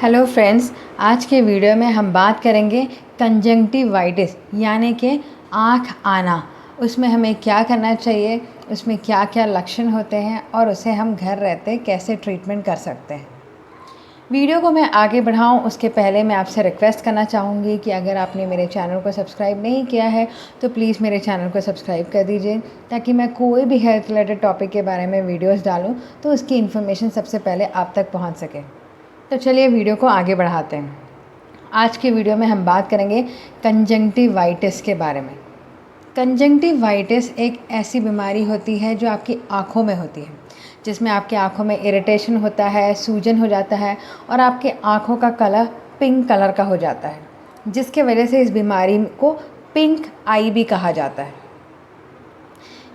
Hello friends, आज के video में हम बात करेंगे कंजंक्टिवाइटिस यानी कि आँख आना। उसमें हमें क्या करना चाहिए, उसमें क्या क्या लक्षण होते हैं और उसे हम घर रहते कैसे ट्रीटमेंट कर सकते हैं। वीडियो को मैं आगे बढ़ाऊं उसके पहले मैं आपसे रिक्वेस्ट करना चाहूँगी कि अगर आपने मेरे चैनल को सब्सक्राइब नहीं किया है तो प्लीज़ मेरे चैनल को सब्सक्राइब कर दीजिए, ताकि मैं कोई भी हेल्थ रिलेटेड टॉपिक के बारे में वीडियोस डालूं तो उसकी इन्फॉर्मेशन सबसे पहले आप तक पहुंच सके। तो चलिए वीडियो को आगे बढ़ाते हैं। आज की वीडियो में हम बात करेंगे कंजंक्टिवाइटिस के बारे में। कंजंक्टिवाइटिस एक ऐसी बीमारी होती है जो आपकी आँखों में होती है, जिसमें आपकी आँखों में इरिटेशन होता है, सूजन हो जाता है और आपके आँखों का कलर पिंक कलर का हो जाता है, जिसके वजह से इस बीमारी को पिंक आई भी कहा जाता है।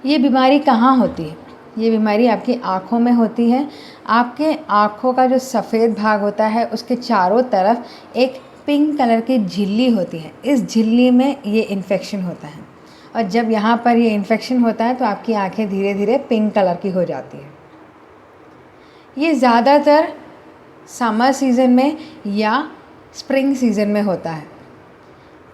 ये बीमारी कहाँ होती है? ये बीमारी आपकी आँखों में होती है। आपके आँखों का जो सफ़ेद भाग होता है उसके चारों तरफ एक पिंक कलर की झिल्ली होती है। इस झिल्ली में ये इन्फेक्शन होता है और जब यहाँ पर ये इन्फेक्शन होता है तो आपकी आँखें धीरे धीरे पिंक कलर की हो जाती है। ये ज़्यादातर समर सीज़न में या स्प्रिंग सीज़न में होता है,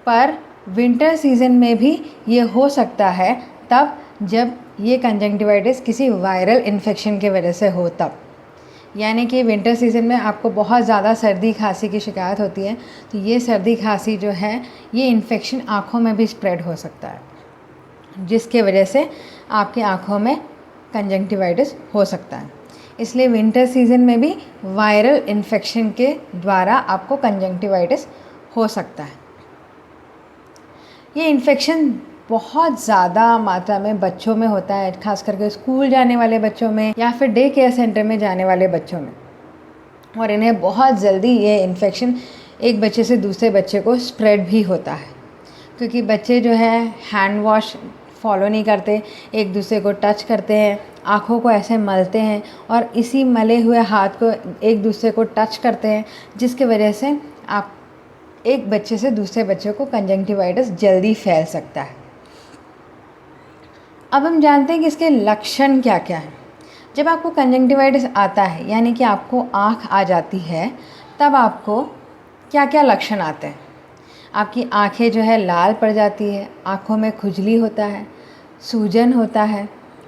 पर विंटर सीज़न में भी ये हो सकता है तब जब ये कंजंक्टिवाइटिस किसी वायरल इन्फेक्शन की वजह से हो तब। यानी कि विंटर सीज़न में आपको बहुत ज़्यादा सर्दी खांसी की शिकायत होती है, तो ये सर्दी खांसी जो है ये इन्फेक्शन आँखों में भी स्प्रेड हो सकता है, जिसके वजह से आपकी आँखों में कंजंक्टिवाइटिस हो सकता है। इसलिए विंटर सीज़न में भी वायरल इन्फेक्शन के द्वारा आपको कंजंक्टिवाइटिस हो सकता है। ये इन्फेक्शन बहुत ज़्यादा मात्रा में बच्चों में होता है, खास करके स्कूल जाने वाले बच्चों में या फिर डे केयर सेंटर में जाने वाले बच्चों में, और इन्हें बहुत जल्दी ये इन्फेक्शन एक बच्चे से दूसरे बच्चे को स्प्रेड भी होता है, क्योंकि बच्चे जो है हैंड वॉश फॉलो नहीं करते, एक दूसरे को टच करते हैं, आँखों को ऐसे मलते हैं और इसी मले हुए हाथ को एक दूसरे को टच करते हैं, जिसकी वजह से आप एक बच्चे से दूसरे बच्चे को कंजंक्टिवाइटिस जल्दी फैल सकता है। अब हम जानते हैं कि इसके लक्षण क्या क्या हैं। जब आपको कंजंक्टिवाइटिस आता है यानी कि आपको आँख आ जाती है, तब आपको क्या क्या लक्षण आते हैं? आपकी आँखें जो है लाल पड़ जाती है, आँखों में खुजली होता है, सूजन होता है,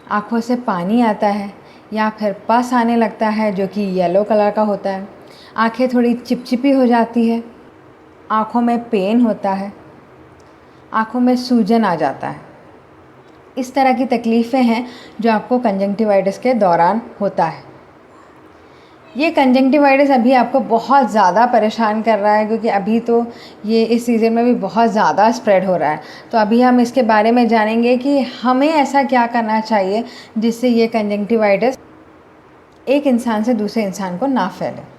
आँखों से पानी आता है या फिर पस आने लगता है जो कि येलो कलर का होता है, आँखें थोड़ी चिपचिपी हो जाती है, आँखों में पेन होता है, आँखों में सूजन आ जाता है। इस तरह की तकलीफ़ें हैं जो आपको कंजंक्टिवाइटिस के दौरान होता है। ये कंजंक्टिवाइटिस अभी आपको बहुत ज़्यादा परेशान कर रहा है, क्योंकि अभी तो ये इस सीज़न में भी बहुत ज़्यादा स्प्रेड हो रहा है। तो अभी हम इसके बारे में जानेंगे कि हमें ऐसा क्या करना चाहिए जिससे ये कंजंक्टिवाइटिस एक इंसान से दूसरे इंसान को ना फैले।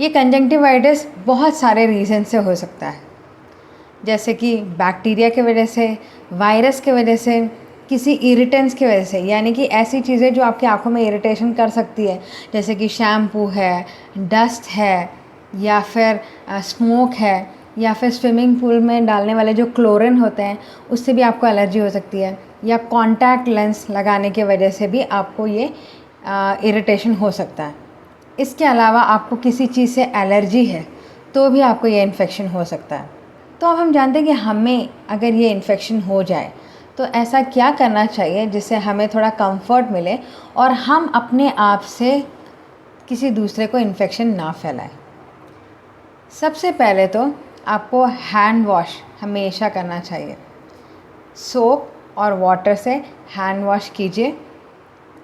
ये कंजंक्टिवाइटिस बहुत सारे रीज़न से हो सकता है, जैसे कि बैक्टीरिया की वजह से, वायरस की वजह से, किसी इरिटेंट्स की वजह से, यानी कि ऐसी चीज़ें जो आपकी आंखों में इरिटेशन कर सकती है, जैसे कि शैम्पू है, डस्ट है या फिर स्मोक है या फिर स्विमिंग पूल में डालने वाले जो क्लोरीन होते हैं उससे भी आपको एलर्जी हो सकती है, या कॉन्टैक्ट लेंस लगाने की वजह से भी आपको ये इरिटेशन हो सकता है। इसके अलावा आपको किसी चीज़ से एलर्जी है तो भी आपको ये इन्फेक्शन हो सकता है। तो अब हम जानते हैं कि हमें अगर ये इन्फेक्शन हो जाए तो ऐसा क्या करना चाहिए जिससे हमें थोड़ा कंफर्ट मिले और हम अपने आप से किसी दूसरे को इन्फेक्शन ना फैलाएं। सबसे पहले तो आपको हैंड वॉश हमेशा करना चाहिए। सोप और वाटर से हैंड वॉश कीजिए,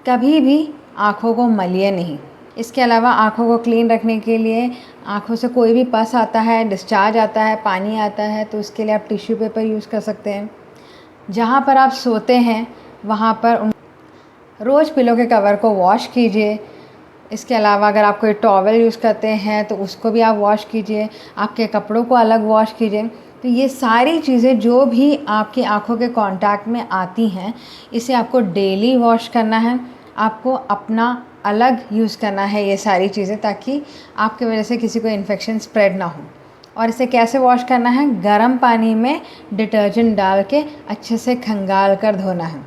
कभी भी आँखों को मलिए नहीं। इसके अलावा आँखों को क्लीन रखने के लिए आँखों से कोई भी पस आता है, डिस्चार्ज आता है, पानी आता है, तो उसके लिए आप टिश्यू पेपर यूज़ कर सकते हैं। जहाँ पर आप सोते हैं वहाँ पर रोज़ पिलो के कवर को वॉश कीजिए। इसके अलावा अगर आप कोई टॉवल यूज़ करते हैं तो उसको भी आप वॉश कीजिए, आपके कपड़ों को अलग वॉश कीजिए। तो ये सारी चीज़ें जो भी आपकी आँखों के कांटेक्ट में आती हैं, इसे आपको डेली वॉश करना है। आपको अपना अलग यूज़ करना है ये सारी चीज़ें, ताकि आपकी वजह से किसी को इन्फेक्शन स्प्रेड ना हो। और इसे कैसे वॉश करना है? गर्म पानी में डिटर्जेंट डाल के अच्छे से खंगाल कर धोना है।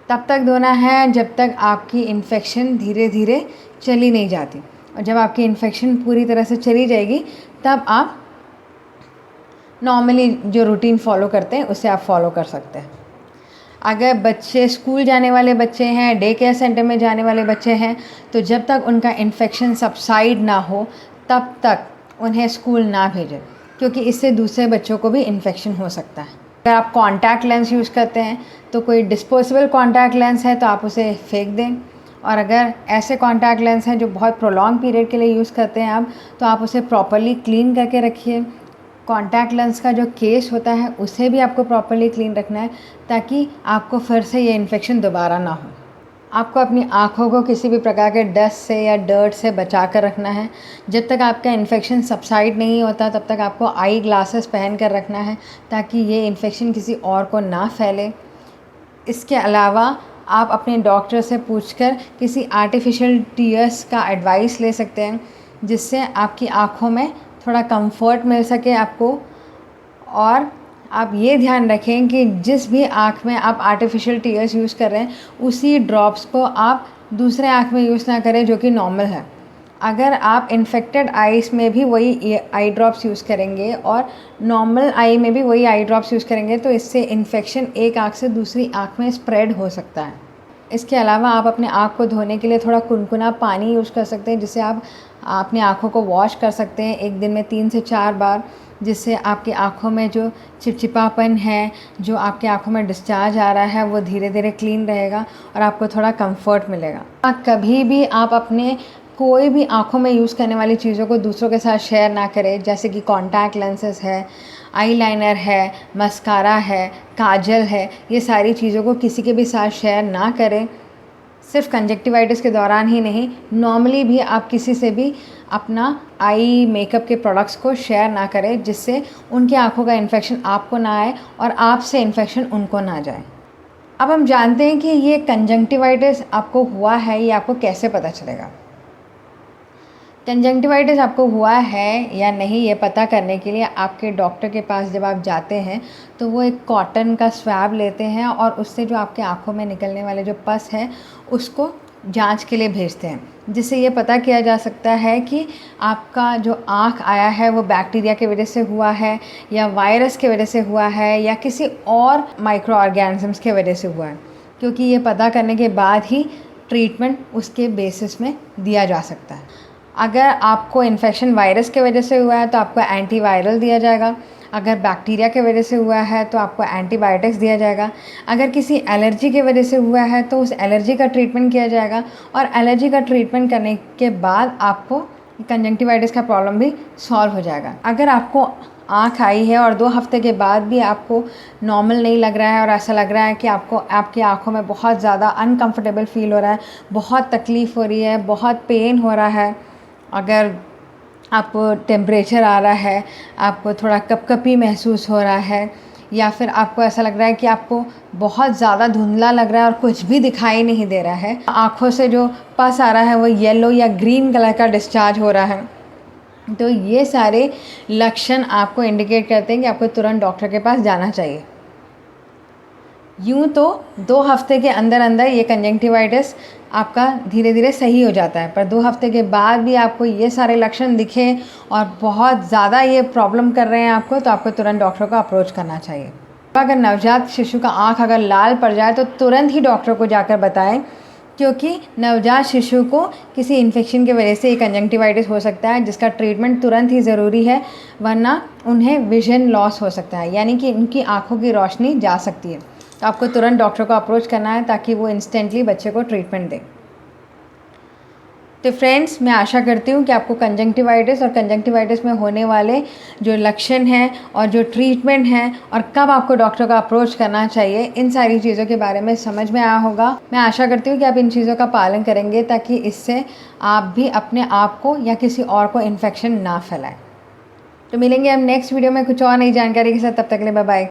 तब तक धोना है जब तक आपकी इन्फेक्शन धीरे धीरे चली नहीं जाती। और जब आपकी इन्फेक्शन पूरी तरह से चली जाएगी तब आप नॉर्मली जो रूटीन फॉलो करते हैं उसे आप फॉलो कर सकते हैं। अगर बच्चे स्कूल जाने वाले बच्चे हैं, डे केयर सेंटर में जाने वाले बच्चे हैं, तो जब तक उनका इन्फेक्शन सबसाइड ना हो तब तक उन्हें स्कूल ना भेजें, क्योंकि इससे दूसरे बच्चों को भी इन्फेक्शन हो सकता है। अगर आप कॉन्टैक्ट लेंस यूज़ करते हैं तो कोई डिस्पोजेबल कॉन्टैक्ट लेंस है तो आप उसे फेंक दें, और अगर ऐसे कॉन्टैक्ट लेंस हैं जो बहुत प्रोलॉन्ग पीरियड के लिए यूज़ करते हैं आप, तो आप उसे प्रॉपरली क्लीन करके रखिए। कॉन्टैक्ट लेंस का जो केस होता है उसे भी आपको प्रॉपरली क्लीन रखना है, ताकि आपको फिर से ये इन्फेक्शन दोबारा ना हो। आपको अपनी आँखों को किसी भी प्रकार के डस्ट से या डर्ट से बचा कर रखना है। जब तक आपका इन्फेक्शन सबसाइड नहीं होता तब तक आपको आई ग्लासेस पहन कर रखना है, ताकि ये इन्फेक्शन किसी और को ना फैले। इसके अलावा आप अपने डॉक्टर से पूछकर किसी आर्टिफिशियल टीयर्स का एडवाइस ले सकते हैं, जिससे आपकी आँखों में थोड़ा कंफर्ट मिल सके आपको। और आप ये ध्यान रखें कि जिस भी आँख में आप आर्टिफिशियल टीयर्स यूज़ कर रहे हैं उसी ड्रॉप्स को आप दूसरे आँख में यूज़ ना करें जो कि नॉर्मल है। अगर आप इन्फेक्टेड आईज़ में भी वही आई ड्रॉप्स यूज़ करेंगे और नॉर्मल आई में भी वही आई ड्रॉप्स यूज़ करेंगे तो इससे इन्फेक्शन एक आँख से दूसरी आँख में स्प्रेड हो सकता है। इसके अलावा आप अपने आँख को धोने के लिए थोड़ा कुनकुना पानी यूज़ कर सकते हैं, जिससे आप अपनी आँखों को वॉश कर सकते हैं एक दिन में 3 से 4 बार, जिससे आपकी आँखों में जो चिपचिपापन है, जो आपकी आँखों में डिस्चार्ज आ रहा है, वो धीरे धीरे क्लीन रहेगा और आपको थोड़ा कंफर्ट मिलेगा। कभी भी आप अपने कोई भी आँखों में यूज़ करने वाली चीज़ों को दूसरों के साथ शेयर ना करें, जैसे कि कॉन्टैक्ट लेंसेज है, आईलाइनर है, मस्कारा है, काजल है, ये सारी चीज़ों को किसी के भी साथ शेयर ना करें। सिर्फ कंजक्टिवाइटिस के दौरान ही नहीं, नॉर्मली भी आप किसी से भी अपना आई मेकअप के प्रोडक्ट्स को शेयर ना करें, जिससे उनकी आँखों का इन्फेक्शन आपको ना आए और आपसे इन्फेक्शन उनको ना जाए। अब हम जानते हैं कि ये कंजक्टिवाइटिस आपको हुआ है, ये आपको कैसे पता चलेगा। कंजक्टिवाइटिस आपको हुआ है या नहीं ये पता करने के लिए आपके डॉक्टर के पास जब आप जाते हैं तो वो एक कॉटन का स्वैब लेते हैं और उससे जो आपके आँखों में निकलने वाले जो पस है उसको जांच के लिए भेजते हैं, जिससे ये पता किया जा सकता है कि आपका जो आँख आया है वो बैक्टीरिया की वजह से हुआ है या वायरस की वजह से हुआ है या किसी और माइक्रो ऑर्गेनिजम्स की वजह से हुआ है, क्योंकि ये पता करने के बाद ही ट्रीटमेंट उसके बेसिस में दिया जा सकता है। अगर आपको इन्फेक्शन वायरस की वजह से हुआ है तो आपको एंटीवायरल दिया जाएगा, अगर बैक्टीरिया की वजह से हुआ है तो आपको एंटीबायोटिक्स दिया जाएगा, अगर किसी एलर्जी की वजह से हुआ है तो उस एलर्जी का ट्रीटमेंट किया जाएगा, और एलर्जी का ट्रीटमेंट करने के बाद आपको कंजक्टिवाइटिस का प्रॉब्लम भी सॉल्व हो जाएगा। अगर आपको आँख आई है और 2 हफ्ते के बाद भी आपको नॉर्मल नहीं लग रहा है और ऐसा लग रहा है कि आपको आपकी आँखों में बहुत ज़्यादा अनकंफर्टेबल फील हो रहा है, बहुत तकलीफ़ हो रही है, बहुत पेन हो रहा है, अगर आपको टेम्परेचर आ रहा है, आपको थोड़ा कपकपी महसूस हो रहा है, या फिर आपको ऐसा लग रहा है कि आपको बहुत ज़्यादा धुंधला लग रहा है और कुछ भी दिखाई नहीं दे रहा है, आँखों से जो पस आ रहा है वो येलो या ग्रीन कलर का डिस्चार्ज हो रहा है, तो ये सारे लक्षण आपको इंडिकेट करते हैं कि आपको तुरंत डॉक्टर के पास जाना चाहिए। यूँ तो 2 हफ्ते के अंदर अंदर ये कंजक्टिवाइटिस आपका धीरे धीरे सही हो जाता है, पर 2 हफ्ते के बाद भी आपको ये सारे लक्षण दिखे और बहुत ज़्यादा ये प्रॉब्लम कर रहे हैं आपको, तो आपको तुरंत डॉक्टर को अप्रोच करना चाहिए। अगर नवजात शिशु का आँख अगर लाल पड़ जाए तो तुरंत ही डॉक्टर को जाकर बताएं, क्योंकि नवजात शिशु को किसी इन्फेक्शन की वजह से ये कंजक्टिवाइटिस हो सकता है, जिसका ट्रीटमेंट तुरंत ही ज़रूरी है, वरना उन्हें विजन लॉस हो सकता है, यानी कि उनकी आँखों की रोशनी जा सकती है। तो आपको तुरंत डॉक्टर को अप्रोच करना है ताकि वो इंस्टेंटली बच्चे को ट्रीटमेंट दे। तो फ्रेंड्स, मैं आशा करती हूँ कि आपको कंजक्टिवाइटिस और कंजक्टिवाइटिस में होने वाले जो लक्षण हैं और जो ट्रीटमेंट हैं और कब आपको डॉक्टर का अप्रोच करना चाहिए, इन सारी चीज़ों के बारे में समझ में आया होगा। मैं आशा करती हूँ कि आप इन चीज़ों का पालन करेंगे ताकि इससे आप भी अपने आप को या किसी और को इन्फेक्शन ना फैलाएं। तो मिलेंगे हम नेक्स्ट वीडियो में कुछ और नई जानकारी के साथ, तब तक के लिए बाय बाय।